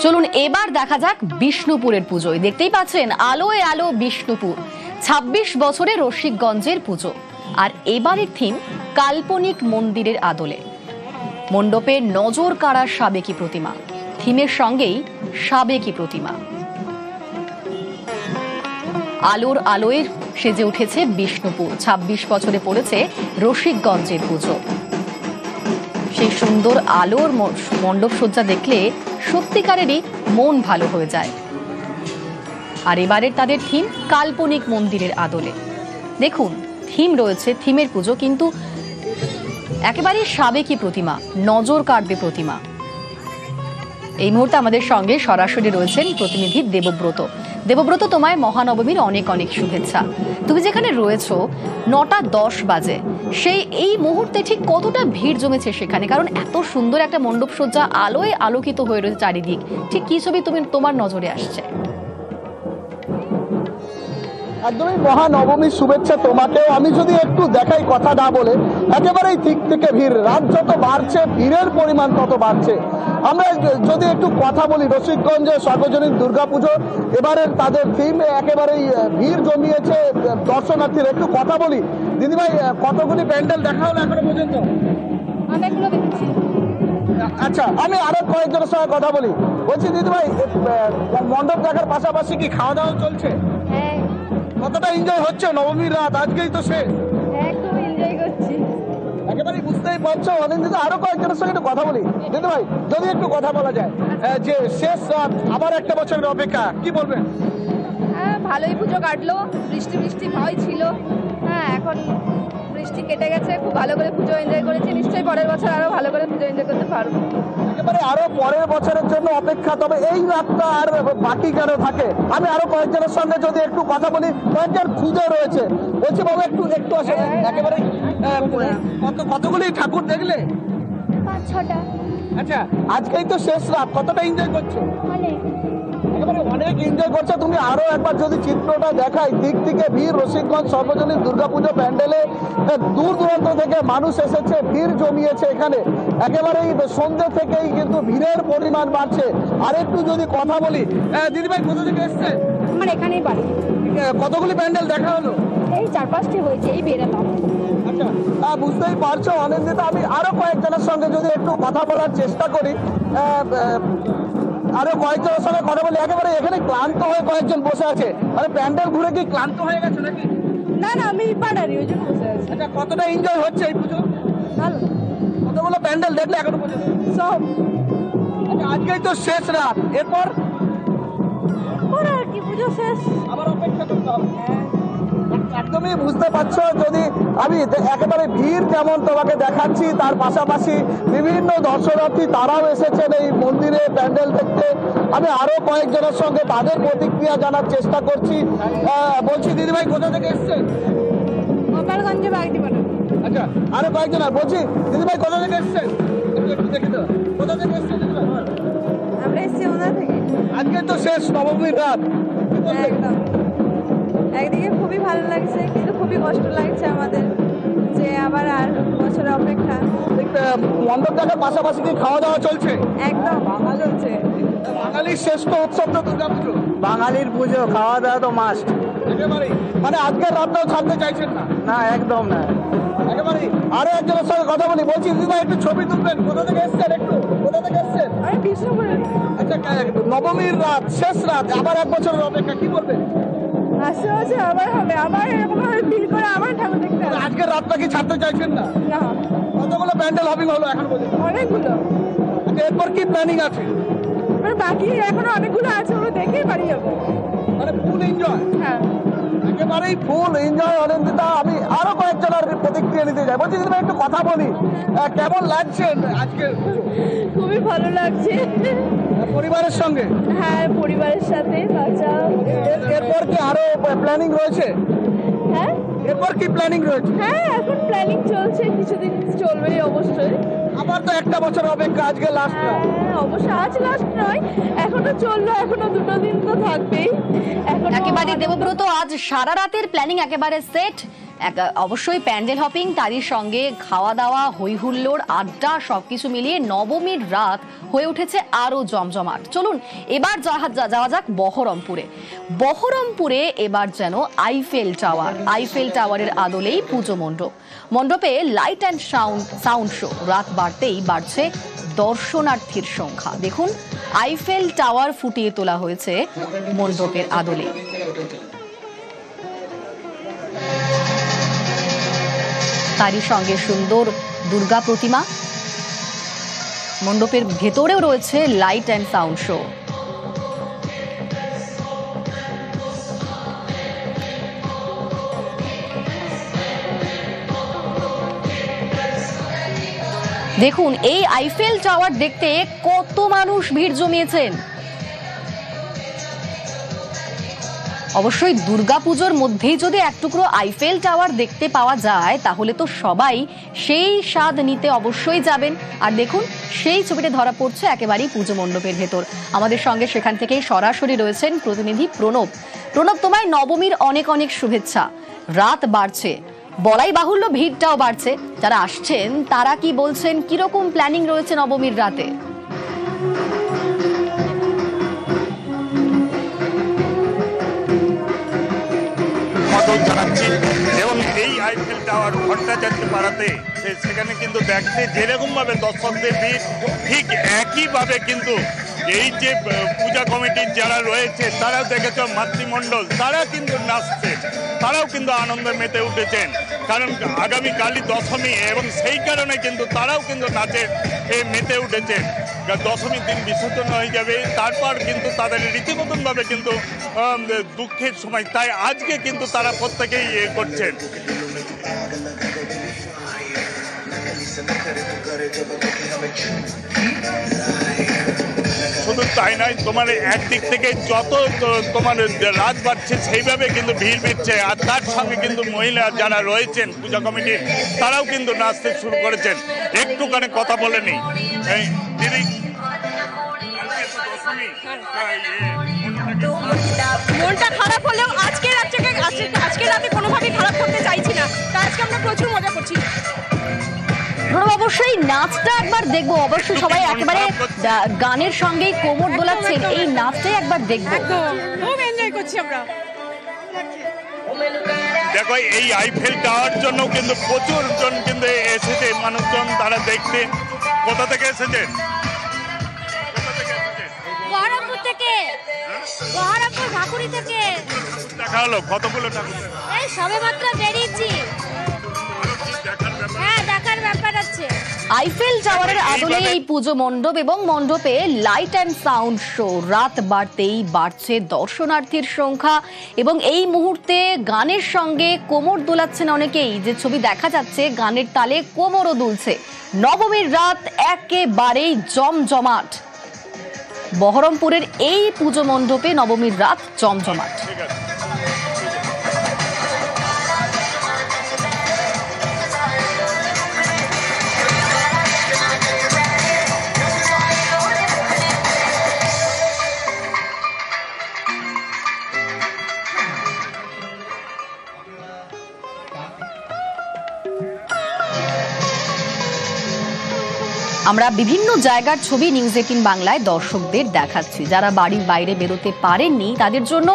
চলুন এবার দেখা যাক বিষ্ণুপুরের পুজোয়। দেখতেই পাচ্ছেন আলোয় আলো বিষ্ণুপুর, ২৬ বছরের রসিকগঞ্জের পুজো। আর এবারের থিম কাল্পনিক মন্দিরের আদলে। মণ্ডপে নজর কাড়া সাবেকি প্রতিমা, থিমের সঙ্গেই সাবেকি প্রতিমা। আলোর আলোয় সেজে উঠেছে বিষ্ণুপুর, ২৬ বছরে পড়েছে রসিকগঞ্জের পুজো। সেই সুন্দর আলোর মণ্ডপ সজ্জা দেখলে সত্যিকারেরই মন ভালো হয়ে যায়। আর এবারের তাদের থিম কাল্পনিক মন্দিরের আদলে। দেখুন, থিম রয়েছে, থিমের পুজো, কিন্তু একেবারে সাবেকি প্রতিমা, নজর কাড়বে প্রতিমা। এই মুহূর্তে আমাদের সঙ্গে সরাসরি রয়েছেন প্রতিনিধি দেবব্রত। দেবব্রত, তোমায় মহানবমীর অনেক অনেক শুভেচ্ছা। তুমি যেখানে রয়েছো ৯টা ১০ বাজে, সেই এই মুহূর্তে ঠিক কতটা ভিড় জমেছে সেখানে? কারণ এত সুন্দর একটা মণ্ডপ সজ্জা, আলোয় আলোকিত হয়ে রয়েছে চারিদিক। ঠিক কি ছবি তোমার নজরে আসছে? একদমই মহানবমীর শুভেচ্ছা তোমাকেও। আমি যদি একটু দেখাই কথা না বলে, একেবারেই ঠিক থেকে ভিড়, রাত যত বাড়ছে ভিড়ের পরিমাণ তত বাড়ছে। আমরা যদি একটু কথা বলি, রসিকগঞ্জে সর্বজনীন দুর্গাপুজো এবারের তাদের থিম, একেবারেই ভিড় জমিয়েছে দর্শনার্থীর। একটু কথা বলি, দিদিভাই কতগুলি প্যান্ডেল দেখা হলো এখনো পর্যন্ত? অনেকগুলো দেখেছি। আচ্ছা, আমি আরো কয়েকজনের সঙ্গে কথা বলি। বলছি দিদিভাই, মণ্ডপ দেখার পাশাপাশি কি খাওয়া দাওয়া চলছে? হ্যাঁ, কতটা এনজয় হচ্ছে নবমীর রাত? আজকেই তো শেষ। একদম এনজয় করছি। একেবারেই বুঝতেই পারছো। অনিন্দিত, আরো কয়েকজনের সঙ্গে একটু কথা বলি। দিদি ভাই, যদি একটু কথা বলা যায়, যে শেষ রাত, আবার একটা বছরের অপেক্ষা, কি বলবেন? হ্যাঁ, ভালোই পুজো কাটলো। বৃষ্টি বৃষ্টি ভয় ছিল, হ্যাঁ এখন বৃষ্টি কেটে গেছে। খুব ভালো করে পুজো এনজয় করেছি। নিশ্চয়ই পরের বছর আরো ভালো করে পুজো এনজয় করতে পারবো। একেবারে আরো পরের বছরের জন্য অপেক্ষা। তবে এই রাতটা আর বাকি কেন থাকে? আমি আরো কয়েকজনের সঙ্গে যদি একটু কথা বলি, কয়েকজন খুঁজে রয়েছে। বলছি বাবু, একটু একটু আসে। একেবারে কতগুলি ঠাকুর দেখলে? ৫-৬টা। আচ্ছা, আজকেই তো শেষ রাত, কতটা এনজয় করছো? অনেক। একেবারে অনেক এনজয় করছে। তুমি আরো একবার যদি চিত্রটা দেখাই, দিক থেকে ভিড়, রসিকগঞ্জ সর্বজনীন দুর্গাপুজো প্যান্ডেলে দূর দূরান্ত থেকে মানুষ এসেছে, ভিড় জমিয়েছে এখানে। একেবারেই সন্ধ্যে থেকেই কিন্তু ভিড়ের পরিমাণ বাড়ছে। আর একটু যদি কথা বলি, দিদিভাই কোথা থেকে এসছে? আমার এখানেই বাড়ি। কতগুলি প্যান্ডেল দেখা হলো? এই ৪-৫টি হয়েছে, এই বেরালাম। আচ্ছা, বুঝতেই পারছো অনিন্দিতা। আমি আরো কয়েকজনের সঙ্গে যদি একটু কথা বলার চেষ্টা করি, আরো কয়েকজনের সঙ্গে কথা বলি। একেবারে এখানে ক্লান্ত হয়ে কয়েকজন বসে আছে। মানে প্যান্ডেল ঘুরে কি ক্লান্ত হয়ে গেছে নাকি? না না, আমি পাড়ারই, ওই জন্য বসে আছি। আচ্ছা, কতটা এনজয় হচ্ছে এই পুজো? ভালো। কতগুলো প্যান্ডেল দেখলে এখনো পর্যন্ত? সব। আচ্ছা, আজকেই তো শেষ রাত, এরপর পরে আর কি, পুজো শেষ। আবার অপেক্ষা করতে হবে। একদমই বুঝতে পারছো। যদি আমি একেবারে ভিড় যেমন তোমাকে দেখাচ্ছি, তার পাশাপাশি বিভিন্ন দর্শনার্থী তারাও এসেছেন এই মন্দিরে প্যান্ডেল দেখতে। আমি আরো কয়েকজনের সঙ্গে তাদের প্রতিক্রিয়া জানার চেষ্টা করছি। বলছি দিদিভাই কোথা থেকে এসছেন? গোপালগঞ্জে বাড়িটি বানাবো। আচ্ছা, আরো কয়েকজন। বলছি দিদিভাই কোথা থেকে এসছেন? একটু দেখে দাও, কোথা থেকে এসছেন দিদিভাই? আমরা এসছি ওনার থেকে। আজকে তো শেষ নবমীর রাত, কি বলবেন? একদম। একদিকে খুবই ভালো লাগছে, কিন্তু খুবই কষ্ট লাগছে আমাদের যে আবার আর বছরের অপেক্ষা। মণ্ডপ দেখার পাশাপাশি কি খাওয়া দাওয়া চলছে? একদম চলছে। বাঙালির শ্রেষ্ঠ উৎসব তো দুর্গাপুজো। বাঙালির পুজো, খাওয়া দাওয়া তো মাস্ট। একেবারেই, মানে আজকের রাতটাও ছাড়তে চাইছেন না? না, একদম না। একেবারেই। আরো একজনের সঙ্গে কথা বলি। বলছি দিদিভাই একটু ছবি তুলবেন, কোথা থেকে এসছেন? একটু কোথা থেকে এসছেন? আমি বিষ্ণুপুরে। আচ্ছা, নবমীর রাত, শেষ রাত, আবার এক বছরের অপেক্ষা, কি বলবেন? আসতে বছর আবার হবে, আবার এরকম ভাবে ফিল করে আবার ঠাকুর দেখতে আসবো। আজকের রাতটা কি ছাড়তে চাইছেন না? না, কতগুলো প্যান্ডেল হবিং হলো এখন পর্যন্ত? অনেকগুলো। আচ্ছা, এরপর কি প্ল্যানিং আছে? আর বাকি এখনো অনেকগুলো আছে, ওগুলো দেখেই বাড়ি যাবো। মানে ফুল এনজয়? হ্যাঁ, একেবারেই ফুল এনজয় অনিন্দিতা। আমি আরো কয়েকজনের প্রতিক্রিয়া নিতে যাই। বলছি দিদিভাই একটু কথা বলি, কেমন লাগছেন আজকে? খুবই ভালো লাগছে। পরিবারের সঙ্গে? হ্যাঁ, পরিবারের সাথে, বাচ্চা। এরপর কি আরো প্ল্যানিং রয়েছে? হ্যাঁ এরপর কি প্ল্যানিং রয়েছে? হ্যাঁ, এখন প্ল্যানিং চলছে, কিছুদিন চলবে অবশ্যই। আবার তো একটা বছর অপেক্ষা, আজকে লাস্ট না? অবশ্য আজ লাস্ট নয়, এখনো চললো, এখনো 2 দিন তো থাকবেই। একেবারে দেবব্রত, আজ সারা রাতের প্ল্যানিং একেবারে সেট। অবশ্যই প্যান্ডেল হপিং, তারই সঙ্গে খাওয়া দাওয়া, হই হুল্লোড়, আড্ডা, সবকিছু মিলিয়ে নবমীর রাত হয়ে উঠেছে আরো জমজমাট। চলুন এবার যাওয়া যাক বহরমপুরে। বহরমপুরে এবার যেন আইফেল টাওয়ারের আদলেই পুজো মণ্ডপে লাইট অ্যান্ড সাউন্ড শো। রাত বাড়তেই বাড়ছে দর্শনার্থীর সংখ্যা। দেখুন, আইফেল টাওয়ার ফুটিয়ে তোলা হয়েছে মণ্ডপের আদলে। তারই সঙ্গে সুন্দর দুর্গা প্রতিমা। মণ্ডপের ভেতরেও রয়েছে লাইট অ্যান্ড সাউন্ড শো। দেখুন, এই আইফেল টাওয়ার দেখতে কত মানুষ ভিড় জমিয়েছেন। অবশ্যই দুর্গাপুজোর মধ্যেই যদি এক টুকরো আইফেল টাওয়ার দেখতে পাওয়া যায়, তাহলে তো সবাই সেই স্বাদ নিতে অবশ্যই যাবেন। আর দেখুন, সেই ছবিটা ধরা পড়ছে একেবারেই পুজো মণ্ডপের ভেতর। আমাদের সঙ্গে সেখান থেকেই সরাসরি রয়েছেন প্রতিনিধি প্রণব। তোমায় নবমীর অনেক অনেক শুভেচ্ছা। রাত বাড়ছে, বলাই বাহুল্য ভিড়টাও বাড়ছে। যারা আসছেন তারা কি বলছেন, কিরকম প্ল্যানিং রয়েছে নবমীর রাতে? জানাচ্ছি এবং এই আইফেল টাওয়ার ভট্টাচার্য পাড়াতে সেখানে কিন্তু দেখতে যেরকম ভাবে দর্শকদের ভিড়, ঠিক একইভাবে কিন্তু এই যে পূজা কমিটির যারা রয়েছে তারাও দেখেছ, মাতৃমণ্ডল, তারা কিন্তু নাচছে, তারাও কিন্তু আনন্দে মেতে উঠেছেন। কারণ আগামী কালী দশমী এবং সেই কারণে কিন্তু তারাও কিন্তু নাচে মেতে উঠেছেন। দশমীর দিন বিসর্জন হয়ে যাবে, তারপর কিন্তু তাদের রীতিমতনভাবে কিন্তু দুঃখের সময়, তাই আজকে কিন্তু তারা প্রত্যেকেই করছেন। শুধু তাই নয়, তোমার একদিক থেকে যত তোমার রাত বাড়ছে সেইভাবে কিন্তু ভিড় বাড়ছে, আর তার সঙ্গে কিন্তু মহিলা যারা রয়েছেন পূজা কমিটির, তারাও কিন্তু নাচতে শুরু করেছেন। একটুখানি কথা বলে নি দিদি, মনটা খারাপ হলেও আজকে রাতে কোনোভাবেই খারাপ করতে চাইছি না, তাই আজকে আমরা প্রচুর মজা করছি। অবশ্যই নাচটা একবার দেখবো, অবশ্যই সবাই একেবারে গানের সঙ্গেই কোমর দোলাচ্ছেন, এই নাচটাই একবার দেখবো। খুব এনজয় করছি আমরা। দেখো, এই আইফেল টাওয়ার জন্য কিন্তু প্রচুর জন কিন্তু এসেছে, মানুষজন তারা দেখতে। কোথা থেকে এসেছে? বহরমপুর থেকে, বহরমপুর ঠাকুরি থেকে। দেখা হলো কতগুলো ঠাকুর? এই সবে মাত্র বেরিয়েছি। হ্যাঁ, দেখার ব্যাপার আছে। আইফেল টাওয়ারের আদলে এই পুজো মণ্ডপ এবং মণ্ডপে লাইট অ্যান্ড সাউন্ড শো। রাত বাড়তেই বাড়ছে দর্শনার্থীর সংখ্যা এবং এই মুহূর্তে গানের সঙ্গে কোমর দোলাচ্ছেন অনেকেই। যে ছবি দেখা যাচ্ছে, গানের তালে কোমরও দুলছে। নবমীর রাত একেবারেই জমজমাট। বহরমপুরের এই পুজো মণ্ডপে নবমীর রাত জমজমাট। আমরা বিভিন্ন জায়গার ছবি নিউজ 18 বাংলায় দর্শকদের দেখাচ্ছি। যারা বাড়ির বাইরে বেরোতে পারেননি তাদের জন্য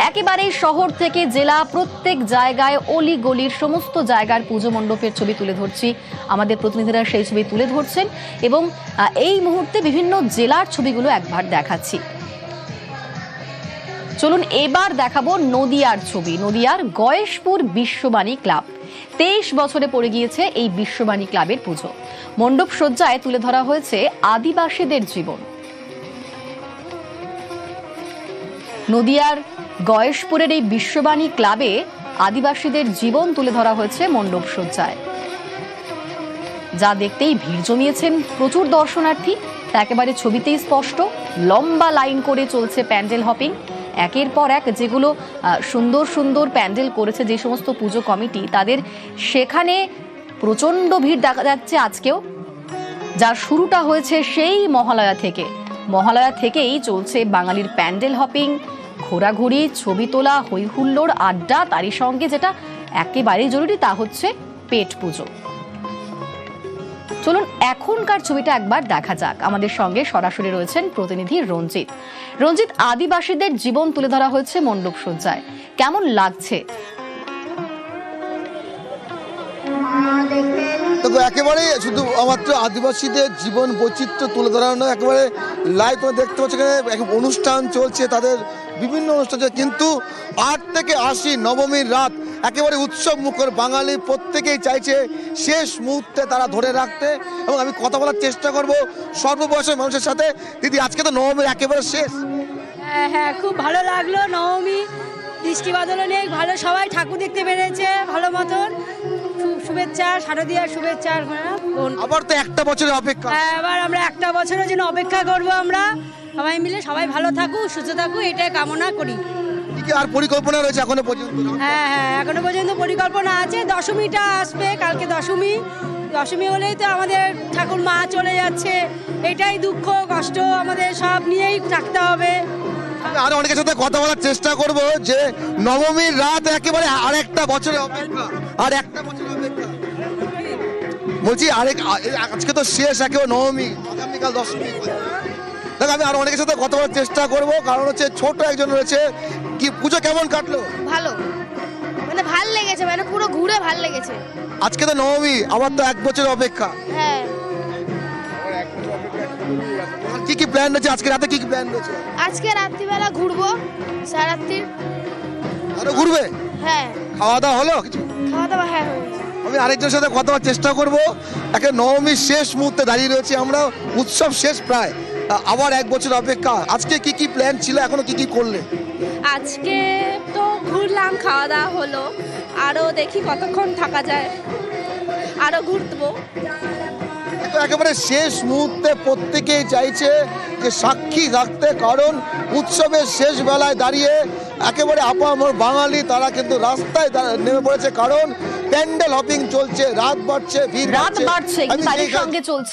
একেবারে শহর থেকে জেলা প্রত্যেক জায়গায় অলি গলির সমস্ত জায়গার পুজো মণ্ডপের ছবি তুলে ধরছি। আমাদের প্রতিনিধিরা সেই ছবি তুলে ধরছেন এবং এই মুহূর্তে বিভিন্ন জেলার ছবিগুলো একবার দেখাচ্ছি। চলুন এবার দেখাবো নদিয়ার ছবি। নদিয়ার গয়েশপুর বিশ্ববাণী ক্লাব। 23 বছরে পড়ে গিয়েছে এই বিশ্ববাণী ক্লাবের পুজো। মণ্ডপ সজ্জায় তুলে ধরা হয়েছে আদিবাসীদের জীবন। নদিয়ার গয়েশপুরের এই বিশ্ববাণী ক্লাবে আদিবাসীদের জীবন তুলে ধরা হয়েছে মণ্ডপ সজ্জায়, যা দেখতেই ভিড় জমিয়েছেন প্রচুর দর্শনার্থী। তা একেবারে ছবিতেই স্পষ্ট। লম্বা লাইন করে চলছে প্যান্ডেল হপিং। একের পর এক যেগুলো সুন্দর সুন্দর প্যান্ডেল করেছে যে সমস্ত পুজো কমিটি, তাদের সেখানে প্রচন্ড ভিড় দেখা যাচ্ছে আজকেও। যার শুরুটা হয়েছে সেই মহালয়া থেকে। মহালয়া থেকেই চলছে বাঙালির প্যান্ডেল হপিং, ঘোরাঘুরি, ছবি তোলা, হই হুল্লোড়, আড্ডা, তারই সঙ্গে যেটা একেবারেই জরুরি তা হচ্ছে পেট পুজো। চলুন এখনকার ছবিটা একবার দেখা যাক। আমাদের সঙ্গে সরাসরি রয়েছেন প্রতিনিধি রঞ্জিত। রঞ্জিত, আদিবাসীদের জীবন তুলে ধরা হয়েছে মণ্ডপ সজ্জায়, কেমন লাগছে? দেখো, একেবারে শুধু মাত্র আদিবাসীদের জীবন বৈচিত্র্য তুলে ধরানো একেবারে লাইভ তোমরা দেখতে পাচ্ছ। এখানে অনুষ্ঠান চলছে, তাদের বিভিন্ন অনুষ্ঠান চলছে, কিন্তু 8 থেকে 80 নবমীর রাত একেবারে উৎসব মুখর। বাঙালি প্রত্যেকেই চাইছে শেষ মুহূর্তে তারা ধরে রাখতে, এবং আমি কথা বলার চেষ্টা করব সর্ববয়সের মানুষের সাথে। দিদি, আজকে তো নবমীর একেবারে শেষ। হ্যাঁ, খুব ভালো লাগলো। নবমী বৃষ্টি বাদল নেই, ভালো সবাই ঠাকুর দেখতে পেরেছে ভালো মতন। শুভেচ্ছা, শারদীয়ার শুভেচ্ছা। আবার তো একটা বছরের অপেক্ষা। হ্যাঁ, এবার আমরা একটা বছরের জন্য অপেক্ষা করব। আমরা সবাই মিলে সবাই ভালো থাকুক, সুস্থ থাকুক, এটাই কামনা করি। আর পরিকল্পনা রয়েছে এখনো পর্যন্ত? হ্যাঁ, এখনো পর্যন্ত পরিকল্পনা আছে। দশমীটা আসবে, কালকে দশমী। দশমী হলেই তো আমাদের ঠাকুর মা চলে যাচ্ছে, এটাই দুঃখ কষ্ট আমাদের সব নিয়েই থাকতে হবে। আরো অনেকের সাথে কথা বলার চেষ্টা করব যে নবমীর রাত একেবারে আরেকটা বছরের অপেক্ষা, আর একটা বছরের অপেক্ষা। বলছি আজকে তো শেষ একেবারে নবমী, আগামীকাল দশমী। দেখো, আমি আরো অনেকের সাথে কথা বলার চেষ্টা করব, কারণ হচ্ছে ছোট একজন রয়েছে। কি পুজো কেমন কাটলো? ভালো, মানে ভাল লেগেছে, মানে পুরো ঘুরে ভাল লেগেছে। আজকে তো নবমী, আবার তো 1 বছরের অপেক্ষা। হ্যাঁ, কি কি প্ল্যান রয়েছে আজকে রাতে? কি কি প্ল্যান রয়েছে? আজকে রাত্রিবেলা ঘুরবো, সারাত্রির। আরো ঘুরবে? হ্যাঁ, খাওয়া দাওয়া হলো কিছু? খাওয়া দাওয়া হ্যাঁ হয়েছে। আমি আরেকজনের সাথে কথা বলার চেষ্টা করব। একে নবমীর শেষ মুহূর্তে দাঁড়িয়ে রয়েছি আমরা, উৎসব শেষ প্রায়, আবার 1 বছর অপেক্ষা। আজকে কি কি প্ল্যান ছিল, এখনো কি কি করলে? আজকে তো ঘুরলাম, খাওয়া দাওয়া হলো, আরও দেখি কতক্ষণ থাকা যায়, আরও ঘুরবো। তো একেবারে শেষ মুহূর্তে প্রত্যেকেই চাইছে যে সাক্ষী থাকতে, কারণ উৎসবের শেষ বেলায় দাঁড়িয়ে একেবারে আপামর বাঙালি তারা কিন্তু রাস্তায় নেমে পড়েছে, কারণ প্যান্ডেল হপিং চলছে, রাত বাড়ছে, ভিড় রাত বাড়ছে, আমি তারই সেইখানে- সঙ্গে চলছে